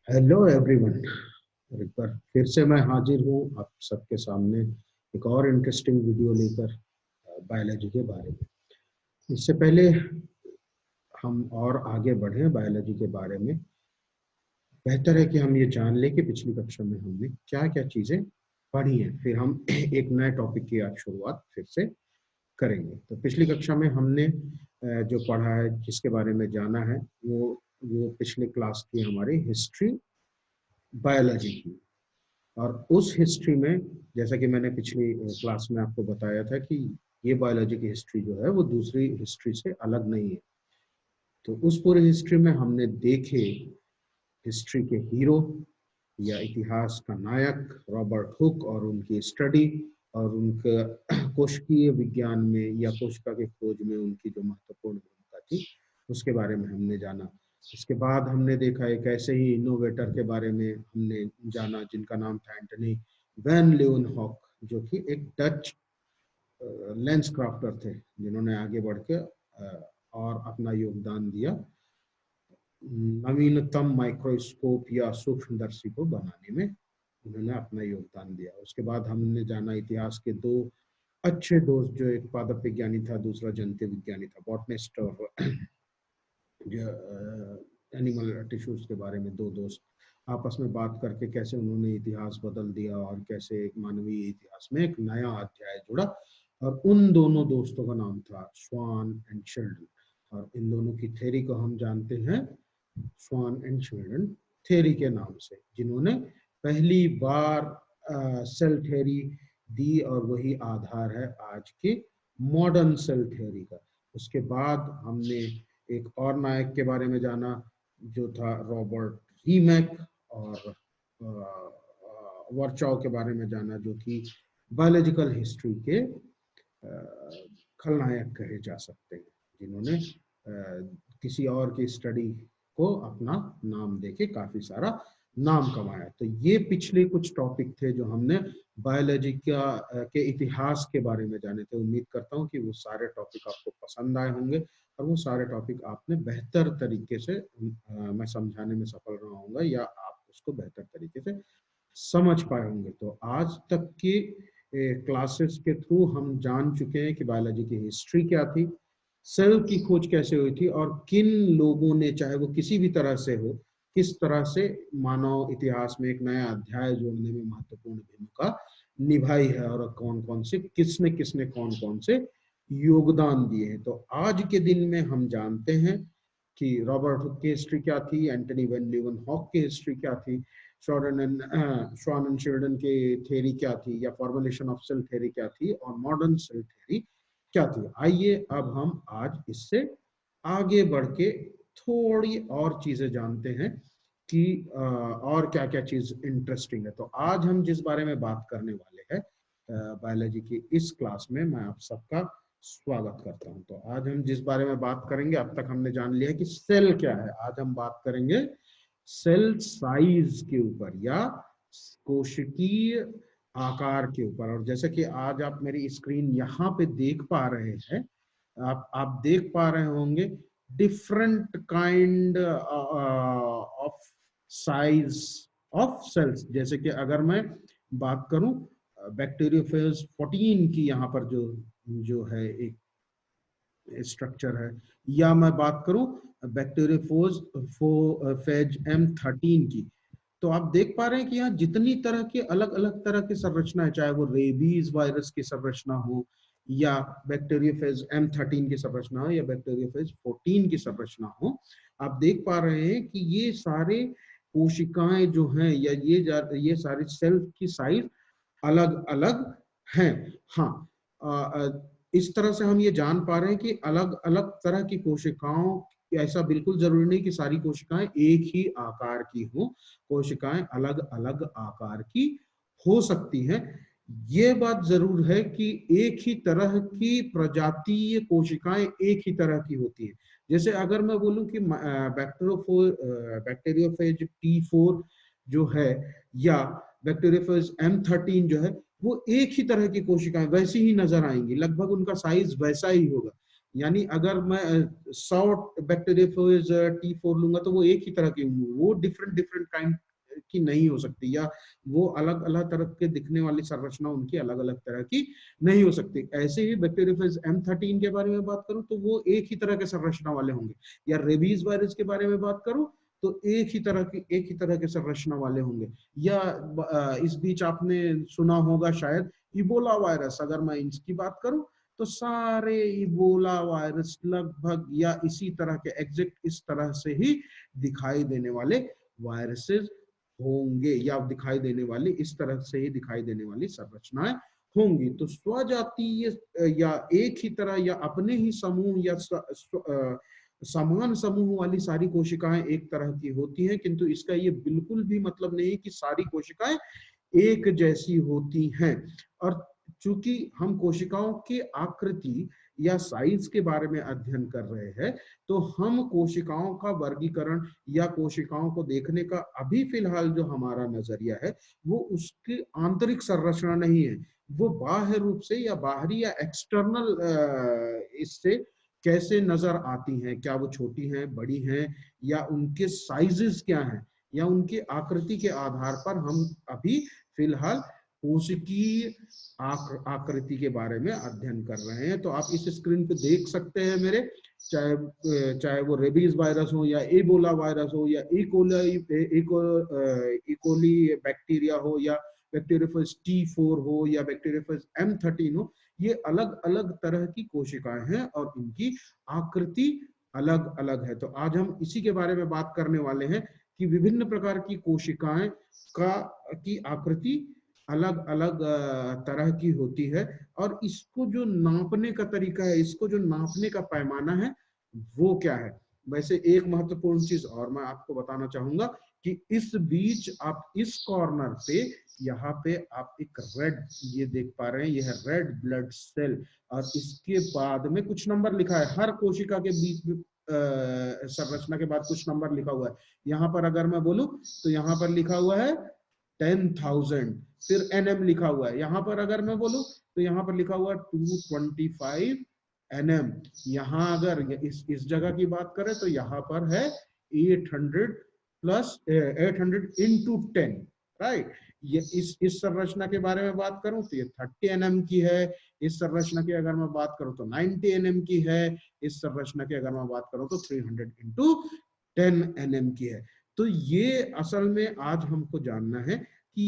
Hello everyone. एक बार फिर से मैं हाजिर हूँ आप सबके सामने एक और इंटरेस्टिंग वीडियो लेकर बायोलॉजी के बारे में। इससे पहले हम और आगे बढ़ें बायोलॉजी के बारे में, बेहतर है कि हम ये जान लें कि पिछली कक्षा में हमने क्या क्या चीज़ें पढ़ी हैं, फिर हम एक नए टॉपिक की आज शुरुआत फिर से करेंगे। तो पिछली कक्षा में हमने जो पढ़ा है, जिसके बारे में जाना है, वो पिछली क्लास की हमारी हिस्ट्री बायोलॉजी की। और उस हिस्ट्री में, जैसा कि मैंने पिछली क्लास में आपको बताया था कि ये बायोलॉजी की हिस्ट्री जो है वो दूसरी हिस्ट्री से अलग नहीं है। तो उस पूरी हिस्ट्री में हमने देखे हिस्ट्री के हीरो या इतिहास का नायक रॉबर्ट हुक और उनकी स्टडी और उनका कोशिकीय विज्ञान में या कोशिका के खोज में उनकी जो महत्वपूर्ण भूमिका थी उसके बारे में हमने जाना। इसके बाद हमने देखा एक ऐसे ही इनोवेटर के बारे में हमने जाना जिनका नाम था एंटनी वैन लीeuwenhoek, जो कि एक डच लेंस क्राफ्टर थे जिन्होंने आगे बढ़ के और अपना योगदान दिया नवीनतम माइक्रोस्कोप या सूक्ष्मदर्शी को बनाने में। उन्होंने अपना योगदान दिया। उसके बाद हमने जाना इतिहास के दो अच्छे दोस्त, जो एक पादप विज्ञानी था, दूसरा जंतु विज्ञानी था, बॉटनिस्ट और जो एनिमल टिश्यूज के बारे में दो दोस्त आपस में बात करके कैसे उन्होंने इतिहास बदल दिया और कैसे मानवीय इतिहास में एक नया अध्याय जुड़ा। और उन दोनों दोस्तों का नाम था स्वान एंड शिल्डन। और इन दोनों की थ्योरी को हम जानते हैं स्वान एंड शिल्डन थ्योरी के नाम से, जिन्होंने पहली बार सेल थ्योरी दी और वही आधार है आज के मॉडर्न सेल थ्योरी का। उसके बाद हमने एक और नायक के बारे में जाना जो था रॉबर्ट रीमैक, और वर्चाव के बारे में जाना जो कि बायोलॉजिकल हिस्ट्री के खलनायक कहे जा सकते हैं, जिन्होंने किसी और की स्टडी को अपना नाम देके काफी सारा नाम कमाया। तो ये पिछले कुछ टॉपिक थे जो हमने बायोलॉजी के इतिहास के बारे में जाने थे। उम्मीद करता हूँ कि वो सारे टॉपिक आपको पसंद आए होंगे और वो सारे टॉपिक आपने बेहतर तरीके से मैं समझाने में सफल रहा हूँगा या आप उसको बेहतर तरीके से समझ पाए होंगे। तो आज तक की क्लासेस के थ्रू हम जान चुके हैं कि बायोलॉजी की हिस्ट्री क्या थी, सेल की खोज कैसे हुई थी और किन लोगों ने, चाहे वो किसी भी तरह से हो, किस तरह से मानव इतिहास में एक नया अध्याय जोड़ने में महत्वपूर्ण भूमिका निभाई है और कौन कौन से किसने कौन कौन से योगदान दिए हैं। तो आज के दिन में हम जानते हैं कि रॉबर्ट हुक की हिस्ट्री क्या थी, एंटनी वैन लीeuwenhoek की हिस्ट्री क्या थी, स्वान एंड शिल्डन की थ्योरी क्या थी या फॉर्मुलेशन ऑफ सेल थ्योरी क्या थी और मॉडर्न सेल थ्योरी क्या थी। आइए अब हम आज इससे आगे बढ़ के थोड़ी और चीजें जानते हैं कि और क्या क्या चीज इंटरेस्टिंग है। तो आज हम जिस बारे में बात करने वाले हैं बायोलॉजी की इस क्लास में, मैं आप सबका स्वागत करता हूं। तो आज हम जिस बारे में बात करेंगे, अब तक हमने जान लिया कि सेल क्या है। आज हम बात करेंगे सेल साइज के ऊपर या कोशिकीय आकार के ऊपर। और जैसे कि आज आप मेरी स्क्रीन यहाँ पे देख पा रहे हैं, आप देख पा रहे होंगे different kind of size of cells. जैसे कि अगर मैं बात करूं बैक्टीरियोफेज 14 की, यहाँ पर जो जो है एक स्ट्रक्चर है, या मैं बात करूं बैक्टीरियोफेज फेज M13 की, तो आप देख पा रहे हैं कि यहाँ जितनी तरह की अलग अलग तरह की संरचना है, चाहे वो रेबीज वायरस की संरचना हो या बैक्टीरियोफेज M13 की संरचना हो या बैक्टीरियोफेज 14 की संरचना हो, आप देख पा रहे हैं कि ये सारे कोशिकाएं जो हैं या ये सारी सेल की साइज अलग अलग हैं। हाँ, इस तरह से हम ये जान पा रहे हैं कि अलग अलग तरह की कोशिकाओं, ऐसा बिल्कुल जरूरी नहीं कि सारी कोशिकाएं एक ही आकार की हो, कोशिकाएं अलग अलग आकार की हो सकती हैं। ये बात जरूर है कि एक ही तरह की प्रजातीय कोशिकाएं एक ही तरह की होती हैं। जैसे अगर मैं बोलूं कि बैक्टीरियोफेज T4 जो है या बैक्टीरियोफेज M13 जो है, वो एक ही तरह की कोशिकाएं वैसी ही नजर आएंगी, लगभग उनका साइज वैसा ही होगा। यानी अगर मैं 100 बैक्टीरियोफेज T4 लूंगा तो वो एक ही तरह की होंगी, वो डिफरेंट डिफरेंट काइंड की नहीं हो सकती, या वो अलग अलग तरह के दिखने वाली संरचना उनकी अलग अलग तरह की नहीं हो सकती। ऐसे ही बैक्टीरियोफेज M13 के बारे में बात करूं तो वो एक ही तरह के संरचना वाले होंगे, या रेबीज वायरस के बारे में बात करूं तो एक ही तरह के संरचना वाले होंगे। या इस बीच आपने सुना होगा शायद इबोला वायरस, अगर मैं इसकी बात करूं तो सारे इबोला वायरस लगभग या इसी तरह के एग्जैक्ट इस तरह से ही दिखाई देने वाले वायरसेस होंगे, या दिखाई देने वाली इस तरह से ही दिखाई देने वाली संरचनाएं होंगी। तो स्वजातीय या एक ही तरह या अपने ही समूह या समान समूह वाली सारी कोशिकाएं एक तरह की होती हैं, किंतु इसका ये बिल्कुल भी मतलब नहीं कि सारी कोशिकाएं एक जैसी होती हैं। और चूंकि हम कोशिकाओं की आकृति या साइज के बारे में अध्ययन कर रहे हैं, तो हम कोशिकाओं का वर्गीकरण या कोशिकाओं को देखने का अभी फिलहाल जो हमारा नजरिया है वो उसकी आंतरिक संरचना नहीं है, वो बाह्य रूप से या बाहरी या एक्सटर्नल इससे कैसे नजर आती हैं, क्या वो छोटी हैं, बड़ी हैं, या उनके साइजेस क्या हैं, या उनकी आकृति के आधार पर हम अभी फिलहाल कोशिकीय आकृति के बारे में अध्ययन कर रहे हैं। तो आप इस स्क्रीन पे देख सकते हैं मेरे, चाहे वो रेबीज वायरस हो या एबोला वायरस हो या इकोली बैक्टीरिया हो या बैक्टीरियोफेज T4 हो या बैक्टीरियोफेज M13 हो, ये अलग अलग तरह की कोशिकाएं हैं और इनकी आकृति अलग अलग है। तो आज हम इसी के बारे में बात करने वाले हैं कि विभिन्न प्रकार की कोशिकाएं की आकृति अलग अलग तरह की होती है, और इसको जो नापने का तरीका है, इसको जो नापने का पैमाना है वो क्या है। वैसे एक महत्वपूर्ण चीज और मैं आपको बताना चाहूंगा कि इस बीच आप इस कॉर्नर पे, यहाँ पे आप एक रेड ये देख पा रहे हैं, ये है रेड ब्लड सेल, और इसके बाद में कुछ नंबर लिखा है, हर कोशिका के बीच में संरचना के बाद कुछ नंबर लिखा हुआ है। यहाँ पर अगर मैं बोलूं तो यहाँ पर लिखा हुआ है 10,000, फिर NM लिखा हुआ है। यहाँ पर अगर मैं बोलूं तो यहाँ पर लिखा हुआ है 225 NM। यहाँ अगर इस जगह की बात करें तो यहाँ पर है 800 प्लस 800 इंटू 10, राइट। ये इस संरचना के बारे में बात करूं तो ये 30 NM की है। इस संरचना की अगर मैं बात करूं तो 90 NM की है। इस संरचना की अगर मैं बात करूं तो 300 इंटू 10 NM की है। तो ये असल में आज हमको जानना है कि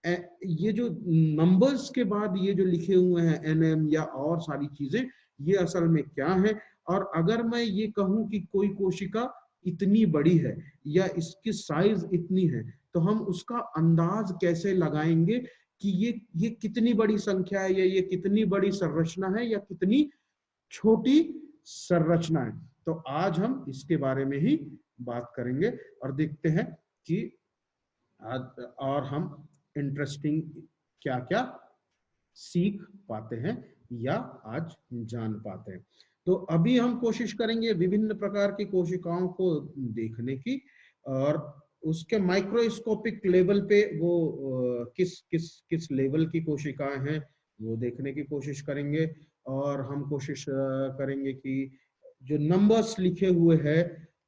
ये जो नंबर्स के बाद ये जो लिखे हुए हैं NM या और सारी चीजें, ये असल में क्या है। और अगर मैं ये कहूं कि कोई कोशिका इतनी बड़ी है या इसकी साइज इतनी है, तो हम उसका अंदाज कैसे लगाएंगे कि ये कितनी बड़ी संख्या है, या ये कितनी बड़ी संरचना है, या कितनी छोटी संरचना है। तो आज हम इसके बारे में ही बात करेंगे और देखते हैं कि आज और हम इंटरेस्टिंग क्या क्या सीख पाते हैं या आज जान पाते हैं। तो अभी हम कोशिश करेंगे विभिन्न प्रकार की कोशिकाओं को देखने की, और उसके माइक्रोस्कोपिक लेवल पे वो किस किस किस लेवल की कोशिकाएं हैं वो देखने की कोशिश करेंगे। और हम कोशिश करेंगे कि जो नंबर्स लिखे हुए हैं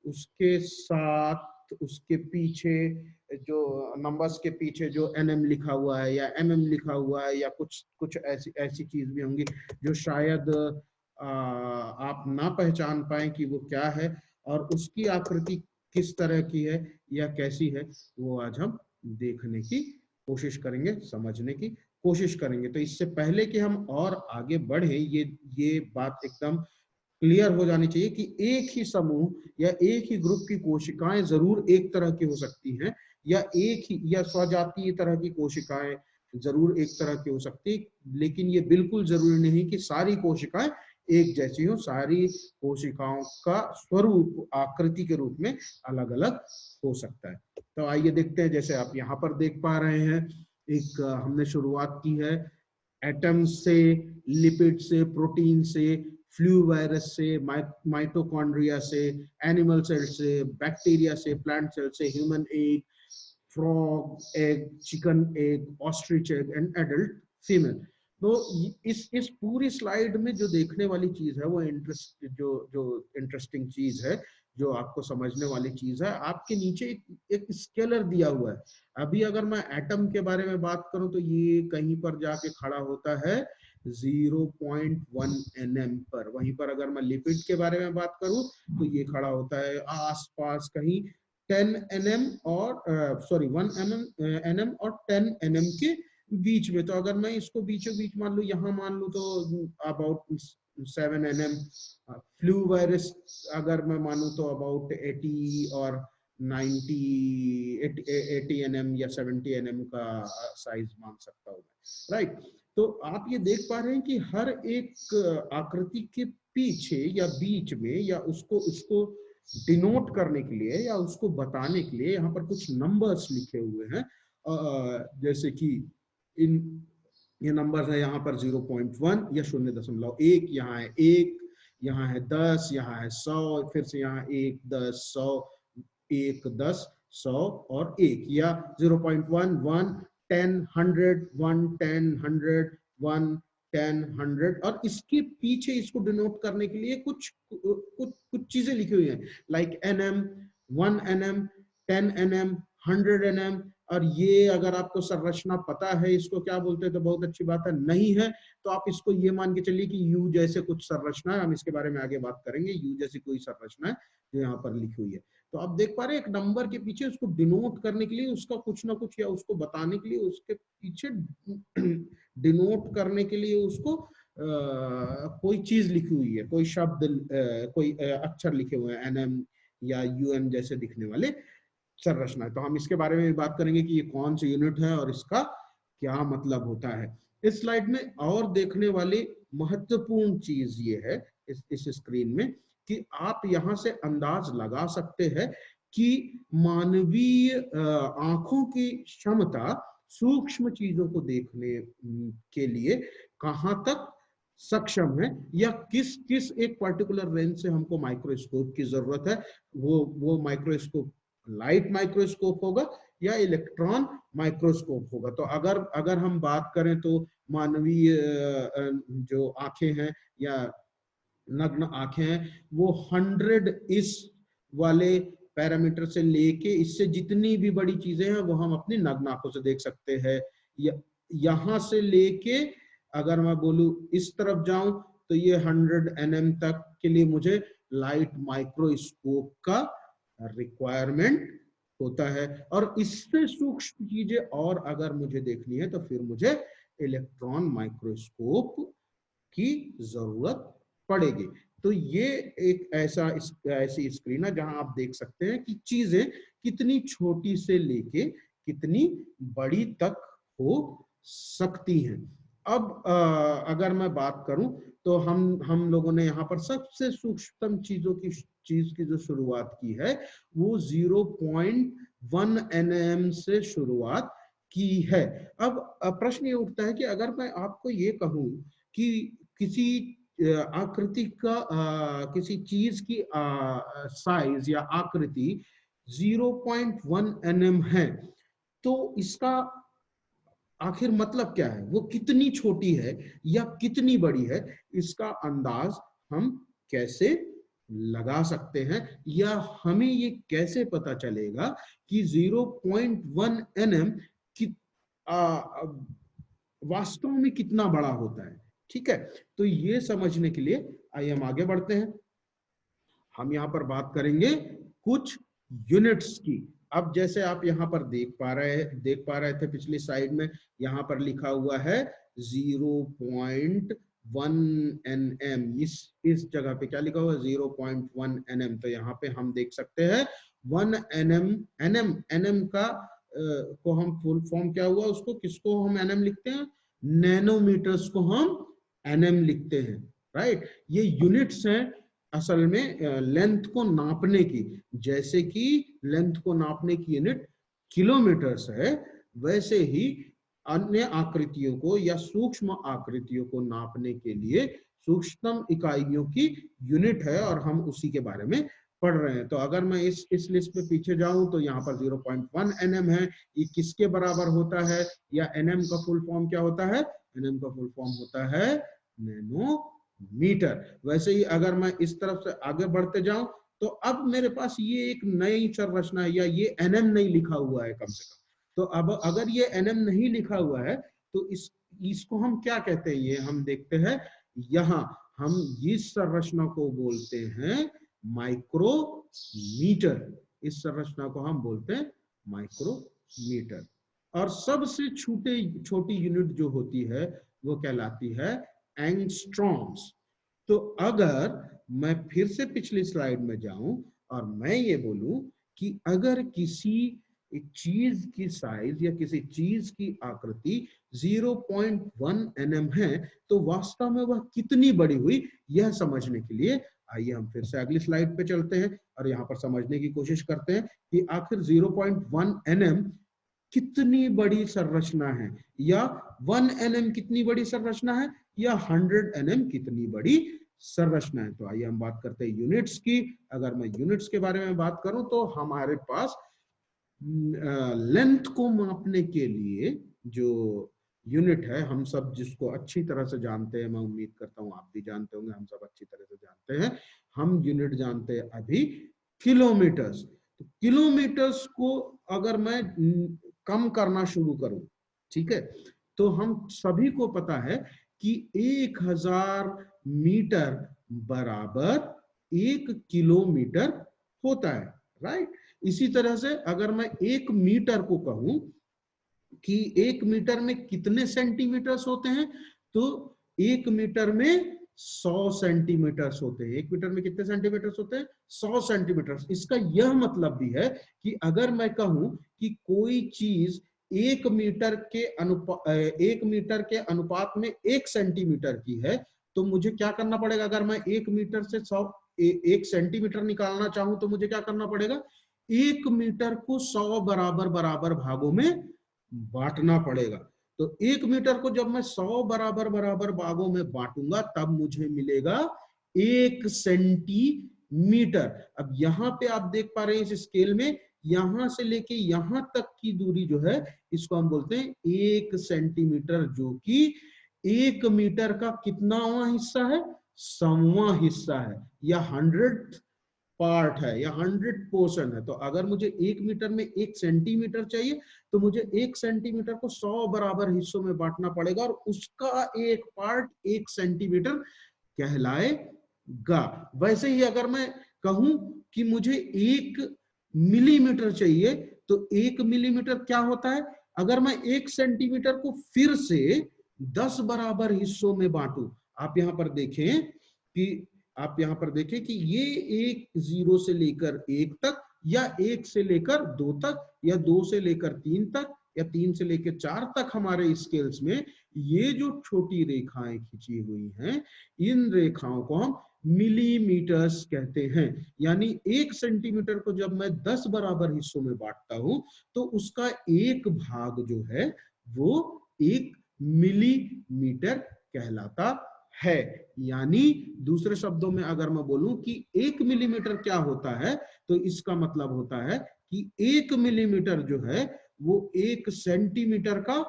उसके साथ उसके पीछे जो नंबर्स के पीछे जो NM लिखा हुआ है या MM लिखा हुआ है, या कुछ कुछ ऐसी ऐसी चीज भी होंगी जो शायद आप ना पहचान पाए कि वो क्या है, और उसकी आकृति किस तरह की है या कैसी है, वो आज हम देखने की कोशिश करेंगे, समझने की कोशिश करेंगे। तो इससे पहले कि हम और आगे बढ़े, ये बात एकदम क्लियर हो जानी चाहिए कि एक ही समूह या एक ही ग्रुप की कोशिकाएं जरूर एक तरह की हो सकती हैं, या एक ही या स्वजातीय तरह की कोशिकाएं जरूर एक तरह की हो सकती, लेकिन ये बिल्कुल जरूरी नहीं कि सारी कोशिकाएं एक जैसी हो। सारी कोशिकाओं का स्वरूप आकृति के रूप में अलग अलग हो सकता है। तो आइए देखते हैं, जैसे आप यहाँ पर देख पा रहे हैं, एक हमने शुरुआत की है एटम से, लिपिड से, प्रोटीन से, फ्लू वायरस से, माइटोकॉन्ड्रिया से, एनिमल सेल से, बैक्टीरिया से, प्लांट सेल से, human egg, frog egg, chicken egg, ostrich egg and adult female. तो इस पूरी स्लाइड में जो देखने वाली चीज है, वो इंटरेस्टिंग चीज है, जो आपको समझने वाली चीज है, आपके नीचे एक स्केलर दिया हुआ है। अभी अगर मैं एटम के बारे में बात करूं तो ये कहीं पर जाके खड़ा होता है 0.1 nm पर। वहीं पर अगर मैं लिपिड के बारे में बात करूं तो ये खड़ा होता है आसपास कहीं 10 nm और 1 nm और 10 nm के बीच में। तो अगर मैं इसको बीचों बीच मान लू, यहाँ मान लू तो अबाउट 7 nm। फ्लू वायरस अगर मैं मानू तो अबाउट 80 और 80 nm या 70 nm का साइज मान सकता हूँ, राइट। तो आप ये देख पा रहे हैं कि हर एक आकृति के पीछे या बीच में या उसको उसको डिनोट करने के लिए या उसको बताने के लिए यहाँ पर कुछ नंबर्स लिखे हुए हैं। जैसे कि इन ये नंबर है यहाँ पर 0.1 या 0.1, यहाँ है 1, यहाँ है 10, यहाँ है 100, फिर से यहाँ 1, 10, 100, 1, 10, 100 और 1, या 0.1, 1, 10, 100, 1, 10, 100, 1, 10, 100, और इसके पीछे इसको डिनोट करने के लिए कुछ कुछ कुछ चीजें लिखी हुई हैं, like nm, 1 nm, 10 nm, 100 nm। और ये अगर आपको संरचना पता है इसको क्या बोलते हैं तो बहुत अच्छी बात है, नहीं है तो आप इसको ये मान के चलिए कि यू जैसे कुछ संरचना है। हम इसके बारे में आगे बात करेंगे, यू जैसी कोई संरचना है जो यहाँ पर लिखी हुई है। तो आप देख पा रहे हैं एक नंबर के पीछे उसको डिनोट करने के लिए उसका कुछ ना कुछ, या उसको बताने के लिए उसके पीछे डिनोट करने के लिए उसको कोई चीज लिखी हुई है, कोई शब्द, कोई अक्षर लिखे हुए हैं, एनएम या यूएम जैसे दिखने वाले संरचना है। तो हम इसके बारे में बात करेंगे कि ये कौन सी यूनिट है और इसका क्या मतलब होता है। इस स्लाइड में और देखने वाली महत्वपूर्ण चीज ये है इस स्क्रीन में कि आप यहां से अंदाज लगा सकते हैं कि मानवीय आंखों की क्षमता सूक्ष्म चीजों को देखने के लिए कहां तक सक्षम है, या किस किस एक पर्टिकुलर रेंज से हमको माइक्रोस्कोप की जरूरत है। वो माइक्रोस्कोप लाइट माइक्रोस्कोप होगा या इलेक्ट्रॉन माइक्रोस्कोप होगा। तो अगर हम बात करें तो मानवीय जो आंखें हैं या नग्न आंखें हैं, वो 100 इस वाले पैरामीटर से लेके इससे जितनी भी बड़ी चीजें हैं वो हम अपनी नग्न आंखों से देख सकते हैं। यहां से लेके अगर मैं बोलूं इस तरफ जाऊं तो ये 100 nm तक के लिए मुझे लाइट माइक्रोस्कोप का रिक्वायरमेंट होता है। और इससे सूक्ष्म चीजें और अगर मुझे देखनी है तो फिर मुझे इलेक्ट्रॉन माइक्रोस्कोप की जरूरत पड़ेगी। तो ये एक ऐसी स्क्रीन है जहां आप देख सकते हैं कि चीजें कितनी छोटी से लेके कितनी बड़ी तक हो सकती हैं। अब अगर मैं बात करूं तो हम लोगों ने यहाँ पर सबसे सूक्ष्मतम चीज की जो शुरुआत की है वो 0.1 nm से शुरुआत की है। अब प्रश्न ये उठता है कि अगर मैं आपको ये कहूं कि किसी आकृति का किसी चीज की साइज या आकृति 0.1 nm है, तो इसका आखिर मतलब क्या है, वो कितनी छोटी है या कितनी बड़ी है, इसका अंदाज हम कैसे लगा सकते हैं, या हमें ये कैसे पता चलेगा कि 0.1 nm कि वास्तव में कितना बड़ा होता है। ठीक है, तो ये समझने के लिए आइए हम आगे बढ़ते हैं। हम यहाँ पर बात करेंगे कुछ यूनिट्स की। अब जैसे आप यहाँ पर देख पा रहे थे पिछली स्लाइड में, यहाँ पर लिखा हुआ है 0.1 nm। इस जगह पे क्या लिखा हुआ है 0.1 nm। तो यहाँ पे हम देख सकते हैं 1 nm का को हम फुल फॉर्म क्या हुआ, उसको किसको हम nm लिखते हैं, नैनोमीटर्स को हम nm लिखते हैं, राइट। ये यूनिट्स हैं असल में लेंथ को नापने की। जैसे कि लेंथ को नापने की यूनिट किलोमीटर्स है, वैसे ही अन्य आकृतियों को या सूक्ष्म आकृतियों को नापने के लिए सूक्ष्मतम इकाइयों की यूनिट है, और हम उसी के बारे में पढ़ रहे हैं। तो अगर मैं इस लिस्ट पे पीछे जाऊं तो यहाँ पर 0.1 nm है। ये किसके बराबर होता है, या nm का फुल फॉर्म क्या होता है? nm का फुल फॉर्म होता है नैनोमीटर। वैसे ही अगर मैं इस तरफ से आगे बढ़ते जाऊं तो अब मेरे पास ये एक नई संरचना है, या ये nm नहीं लिखा हुआ है कम से कम। तो अब अगर ये nm नहीं लिखा हुआ है तो इसको हम क्या कहते हैं, ये हम देखते हैं। यहाँ हम इस संरचना को बोलते हैं माइक्रोमीटर। इस संरचना को हम बोलते हैं माइक्रोमीटर। और सबसे छोटी यूनिट जो होती है वो कहलाती है एंगस्ट्रॉम्स। तो अगर मैं फिर से पिछली स्लाइड में जाऊं और मैं ये बोलूं कि अगर किसी चीज की साइज या किसी चीज की आकृति 0.1 nm है तो वास्तव में वह कितनी बड़ी हुई, यह समझने के लिए आइए हम फिर से अगली स्लाइड पे चलते हैं और यहाँ पर समझने की कोशिश करते हैं कि आखिर 0.1 nm कितनी बड़ी संरचना है, या 1 nm कितनी बड़ी संरचना है, या 100 nm कितनी बड़ी संरचना है। तो आइए हम बात करते हैं यूनिट्स की। अगर मैं यूनिट्स के बारे में बात करूं तो हमारे पास लेंथ को मापने के लिए जो यूनिट है, हम सब जिसको अच्छी तरह से जानते हैं, मैं उम्मीद करता हूं आप भी जानते होंगे, हम सब अच्छी तरह से जानते हैं, हम यूनिट जानते हैं अभी किलोमीटर्स। तो किलोमीटर्स को अगर मैं कम करना शुरू करूं, ठीक है, तो हम सभी को पता है कि 1000 मीटर बराबर 1 किलोमीटर होता है, राइट। इसी तरह से अगर मैं 1 मीटर को कहूं कि 1 मीटर में कितने सेंटीमीटर्स होते हैं, तो 1 मीटर में 100 सेंटीमीटर्स होते हैं। 1 मीटर में कितने सेंटीमीटर्स होते हैं? 100 सेंटीमीटर्स। इसका यह मतलब भी है कि अगर मैं कहूं कि कोई चीज 1 मीटर के अनुपात में 1 सेंटीमीटर की है, तो मुझे क्या करना पड़ेगा? अगर मैं 1 मीटर से 1 सेंटीमीटर निकालना चाहूं तो मुझे क्या करना पड़ेगा? 1 मीटर को 100 बराबर बराबर भागों में बांटना पड़ेगा। तो 1 मीटर को जब मैं 100 बराबर बराबर भागों में बांटूंगा तब मुझे मिलेगा 1 सेंटीमीटर। अब यहाँ पे आप देख पा रहे हैं इस स्केल में, यहां से लेके यहां तक की दूरी जो है इसको हम बोलते हैं 1 सेंटीमीटर, जो कि 1 मीटर का कितनावां हिस्सा है? 100वां हिस्सा है, या 100th पार्ट है, या 100% है। तो अगर मुझे 1 मीटर में 1 सेंटीमीटर चाहिए तो मुझे 1 सेंटीमीटर को 100 बराबर हिस्सों में बांटना पड़ेगा और उसका एक पार्ट 1 सेंटीमीटर कहलाएगा। वैसे ही अगर मैं कहूं कि मुझे 1 मिलीमीटर चाहिए तो 1 मिलीमीटर क्या होता है? अगर मैं 1 सेंटीमीटर को फिर से 10 बराबर हिस्सों में बांटू, आप यहां पर देखें कि ये 0 से लेकर 1 तक, या 1 से लेकर 2 तक, या 2 से लेकर 3 तक, या 3 से लेकर 4 तक हमारे स्केल्स में ये जो छोटी रेखाएं खिंची हुई हैं, इन रेखाओं को हम मिलीमीटर्स कहते हैं। यानी 1 सेंटीमीटर को जब मैं 10 बराबर हिस्सों में बांटता हूं तो उसका एक भाग जो है वो 1 मिलीमीटर कहलाता है। यानी दूसरे शब्दों में अगर मैं बोलूं कि 1 मिलीमीटर क्या होता है, तो इसका मतलब होता है कि 1 मिलीमीटर जो है वो 1 सेंटीमीटर का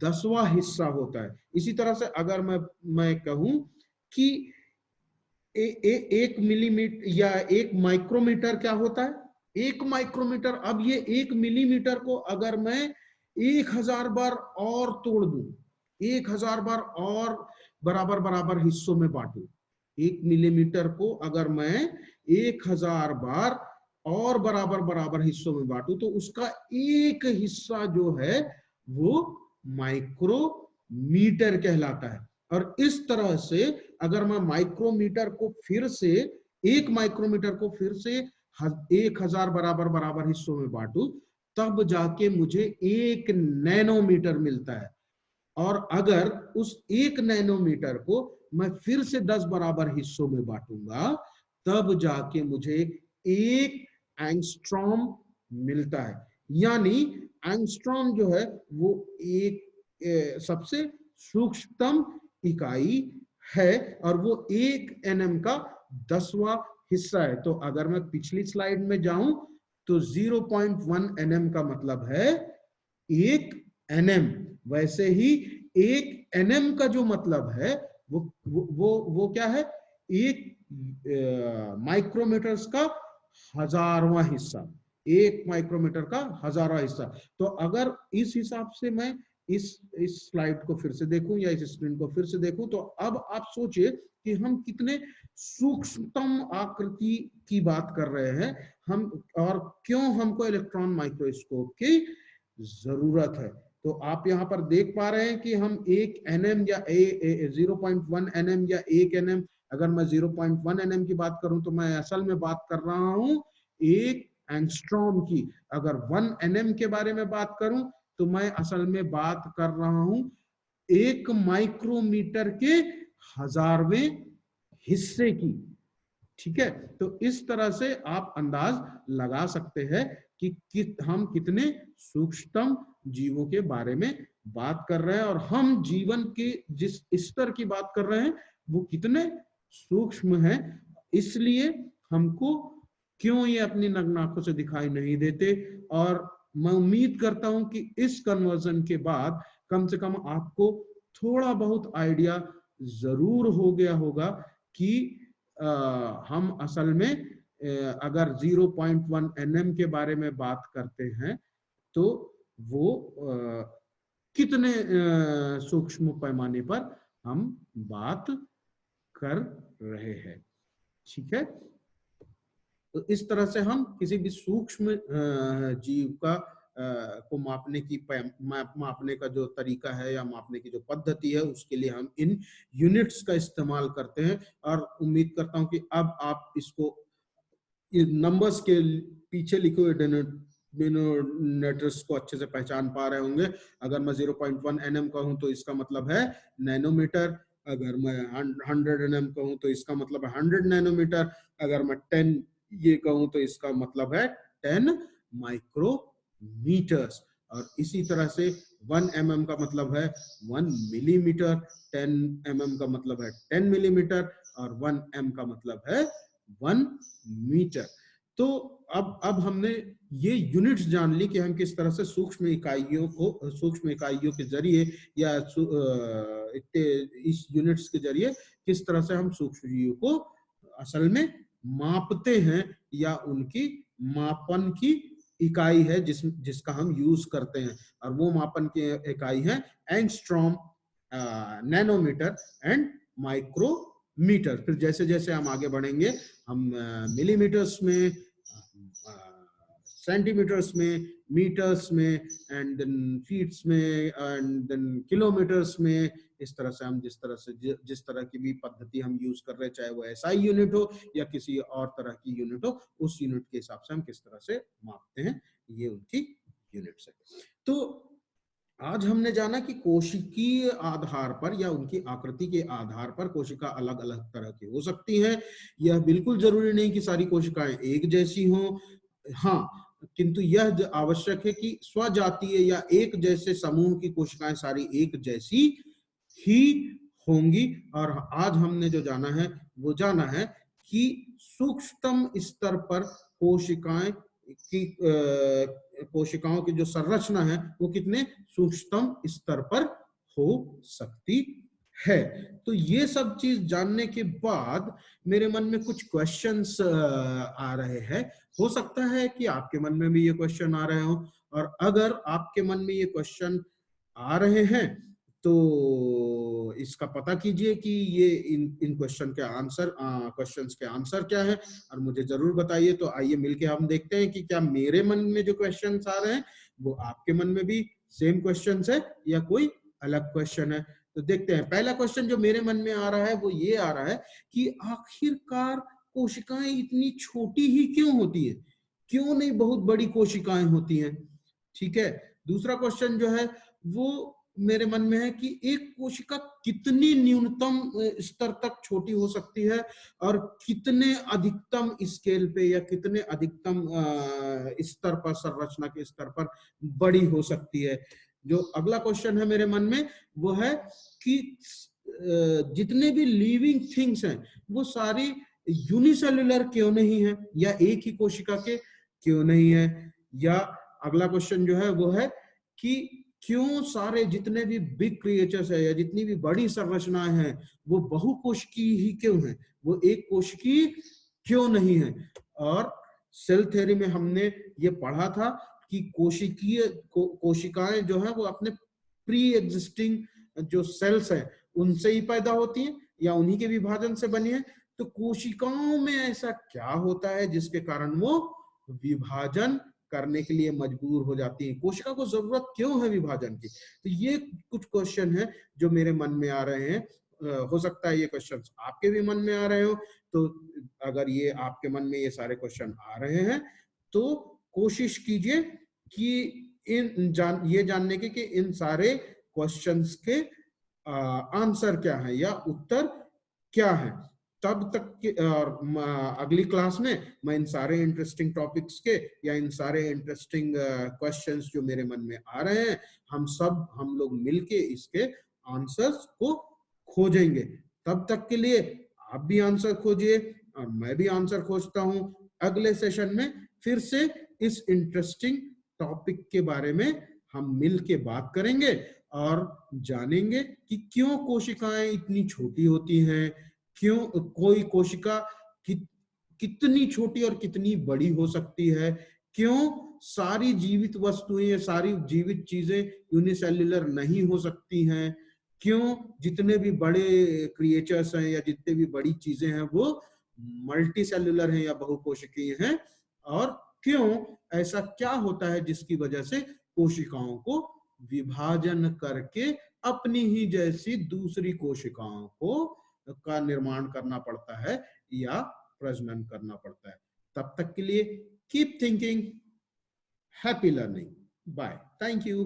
10वां हिस्सा होता है। इसी तरह से अगर मैं कहूं कि 1 मिलीमीटर या 1 माइक्रोमीटर क्या होता है? 1 माइक्रोमीटर। अब ये 1 मिलीमीटर को अगर मैं 1000 बार और तोड़ दूं, 1000 बार और बराबर बराबर हिस्सों में बांटू, 1 मिलीमीटर को अगर मैं 1000 बार और बराबर बराबर हिस्सों में बांटू तो उसका एक हिस्सा जो है वो माइक्रोमीटर कहलाता है। और इस तरह से अगर मैं माइक्रोमीटर को फिर से 1 माइक्रोमीटर को फिर से 1000 बराबर बराबर हिस्सों में बांटू तब जाके मुझे 1 नैनोमीटर मिलता है। और अगर उस 1 नैनोमीटर को मैं फिर से 10 बराबर हिस्सों में बांटूंगा तब जाके मुझे 1 एंगस्ट्रॉम मिलता है। यानी एंगस्ट्रॉम जो है वो एक सबसे सूक्ष्मतम इकाई है और वो 1 nm का 10वां हिस्सा है। तो अगर मैं पिछली स्लाइड में जाऊं तो 0.1 nm का मतलब है 1 nm। वैसे ही 1 nm का जो मतलब है वो क्या है, 1 माइक्रोमीटर का 1000वां हिस्सा, 1 माइक्रोमीटर का 1000वां हिस्सा। तो अगर इस हिसाब से मैं इस स्लाइड को फिर से देखूं या इस स्क्रीन को फिर से देखूं, तो अब आप सोचिए कि हम कितने सूक्ष्मतम आकृति की बात कर रहे हैं हम, और क्यों हमको इलेक्ट्रॉन माइक्रोस्कोप की जरूरत है। तो आप यहाँ पर देख पा रहे हैं कि हम 1 nm या 0.1 nm या 1 nm, अगर मैं 0.1 nm की बात करूं तो मैं असल में बात कर रहा हूं 1 एंगस्ट्रॉम की। अगर 1 nm के बारे में बात करूं तो मैं असल में बात कर रहा हूं 1 माइक्रोमीटर के 1000वें हिस्से की। ठीक है, तो इस तरह से आप अंदाज लगा सकते हैं कि हम कितने सूक्ष्मतम जीवों के बारे में बात कर रहे हैं, और हम जीवन के जिस स्तर की बात कर रहे हैं वो कितने सूक्ष्म है। इसलिए हमको क्यों ये अपनी नग्न आंखों से दिखाई नहीं देते। और मैं उम्मीद करता हूं कि इस कन्वर्जन के बाद कम से कम आपको थोड़ा बहुत आइडिया जरूर हो गया होगा कि हम असल में अगर 0.1 nm के बारे में बात करते हैं तो वो कितने सूक्ष्म पैमाने पर हम बात कर रहे हैं। ठीक है, तो इस तरह से हम किसी भी सूक्ष्म जीव का को मापने का जो तरीका है या मापने की जो पद्धति है, उसके लिए हम इन यूनिट्स का इस्तेमाल करते हैं। और उम्मीद करता हूं कि अब आप इसको नंबर्स के पीछे लिखे हुए डिनोमिनेटर्स को अच्छे से पहचान पा रहे होंगे। अगर मैं 0.1 nm कहूं तो इसका मतलब है नैनोमीटर। अगर मैं 100 nm कहूं तो इसका मतलब है 100 नैनोमीटर। अगर मैं 10 ये कहूं तो इसका मतलब है 10 माइक्रोमीटर्स। और इसी तरह से 1 mm का मतलब है 1 मिलीमीटर, 10 mm का मतलब है 10 मिलीमीटर, और 1 m का मतलब है 1 मीटर। तो अब हमने ये यूनिट्स जान ली कि हम किस तरह से सूक्ष्म इकाइयों के जरिए या इस यूनिट्स के जरिए किस तरह से हम सूक्ष्म जीवों को असल में मापते हैं, या उनकी मापन की इकाई है जिसका हम यूज करते हैं। और वो मापन की इकाई है एंगस्ट्रॉम, नैनोमीटर एंड माइक्रोमीटर। फिर जैसे जैसे हम आगे बढ़ेंगे हम मिलीमीटर्स में, सेंटीमीटर्स में, मीटर्स में, एंड देन फीट्स में, एंड देन किलोमीटर्स में। इस तरह से हम जिस तरह की भी पद्धति हम यूज कर रहे हैं, चाहे वो एसआई यूनिट हो या किसी और तरह की यूनिट हो, उस यूनिट के हिसाब से हम किस तरह से मापते हैं, ये उनकी यूनिट्स है। तो आज हमने जाना कि कोशिकीय आधार पर या उनकी आकृति के आधार पर कोशिका अलग अलग तरह की हो सकती हैं। यह बिल्कुल जरूरी नहीं कि सारी कोशिकाएं एक जैसी हों। हाँ, किंतु यह आवश्यक है कि स्वजातीय या एक जैसे समूह की कोशिकाएं सारी एक जैसी ही होंगी। और आज हमने जो जाना है वो जाना है कि सूक्ष्मतम स्तर पर कोशिकाओं की जो संरचना है वो कितने सूक्ष्मतम स्तर पर हो सकती है। तो ये सब चीज जानने के बाद मेरे मन में कुछ क्वेश्चंस आ रहे हैं। हो सकता है कि आपके मन में भी ये क्वेश्चन आ रहे हो, और अगर आपके मन में ये क्वेश्चन आ रहे हैं तो इसका पता कीजिए कि ये इन क्वेश्चंस के आंसर क्या है, और मुझे जरूर बताइए। तो आइए मिलके हम देखते हैं कि क्या मेरे मन में जो क्वेश्चंस आ रहे हैं वो आपके मन में भी सेम क्वेश्चंस है या कोई अलग क्वेश्चन है। तो देखते हैं। पहला क्वेश्चन जो मेरे मन में आ रहा है वो ये आ रहा है कि आखिरकार कोशिकाएं इतनी छोटी ही क्यों होती है, क्यों नहीं बहुत बड़ी कोशिकाएं होती हैं। ठीक है, दूसरा क्वेश्चन जो है वो मेरे मन में है कि एक कोशिका कितनी न्यूनतम स्तर तक छोटी हो सकती है, और कितने अधिकतम स्केल पे या कितने अधिकतम स्तर पर, संरचना के स्तर पर बड़ी हो सकती है। जो अगला क्वेश्चन है मेरे मन में वो है कि जितने भी लिविंग थिंग्स हैं वो सारी यूनिसेल्युलर क्यों नहीं है, या एक ही कोशिका के क्यों नहीं है, या अगला क्वेश्चन जो है वो है कि क्यों सारे जितने भी बिग क्रिएचर्स है या जितनी भी बड़ी संरचनाएं हैं वो बहुकोशिकीय ही क्यों है, वो एक कोशिकीय क्यों नहीं है। और सेल थ्योरी में हमने ये पढ़ा था कि कोशिकाएं जो है वो अपने प्री एग्जिस्टिंग जो सेल्स हैं उनसे ही पैदा होती हैं या उन्हीं के विभाजन से बनी है। तो कोशिकाओं में ऐसा क्या होता है जिसके कारण वो विभाजन करने के लिए मजबूर हो जाती है, कोशिका को जरूरत क्यों है विभाजन की। तो ये कुछ क्वेश्चन है जो मेरे मन में आ रहे हैं। हो सकता है ये क्वेश्चन आपके भी मन में आ रहे हो। तो अगर ये आपके मन में ये सारे क्वेश्चन आ रहे हैं तो कोशिश कीजिए कि ये जानने के कि इन सारे क्वेश्चंस के आंसर क्या है या उत्तर क्या है। तब तक के अगली क्लास में मैं इन सारे इंटरेस्टिंग टॉपिक्स के या इन सारे इंटरेस्टिंग क्वेश्चंस जो मेरे मन में आ रहे हैं हम लोग मिलके इसके आंसर्स को खोजेंगे। तब तक के लिए आप भी आंसर खोजिए और मैं भी आंसर खोजता हूं। अगले सेशन में फिर से इस इंटरेस्टिंग टॉपिक के बारे में हम मिलके बात करेंगे और जानेंगे कि क्यों कोशिकाएं इतनी छोटी होती हैं, क्यों कोई कोशिका कितनी छोटी और कितनी बड़ी हो सकती है, क्यों सारी जीवित वस्तुएं सारी जीवित चीजें यूनिसेल्युलर नहीं हो सकती हैं, क्यों जितने भी बड़े क्रिएचर्स हैं या जितने भी बड़ी चीजें हैं वो मल्टी सेल्युलर हैं या बहुकोशिकीय हैं, और क्यों ऐसा क्या होता है जिसकी वजह से कोशिकाओं को विभाजन करके अपनी ही जैसी दूसरी कोशिकाओं को का निर्माण करना पड़ता है या प्रजनन करना पड़ता है। तब तक के लिए keep thinking, happy learning, bye, thank you.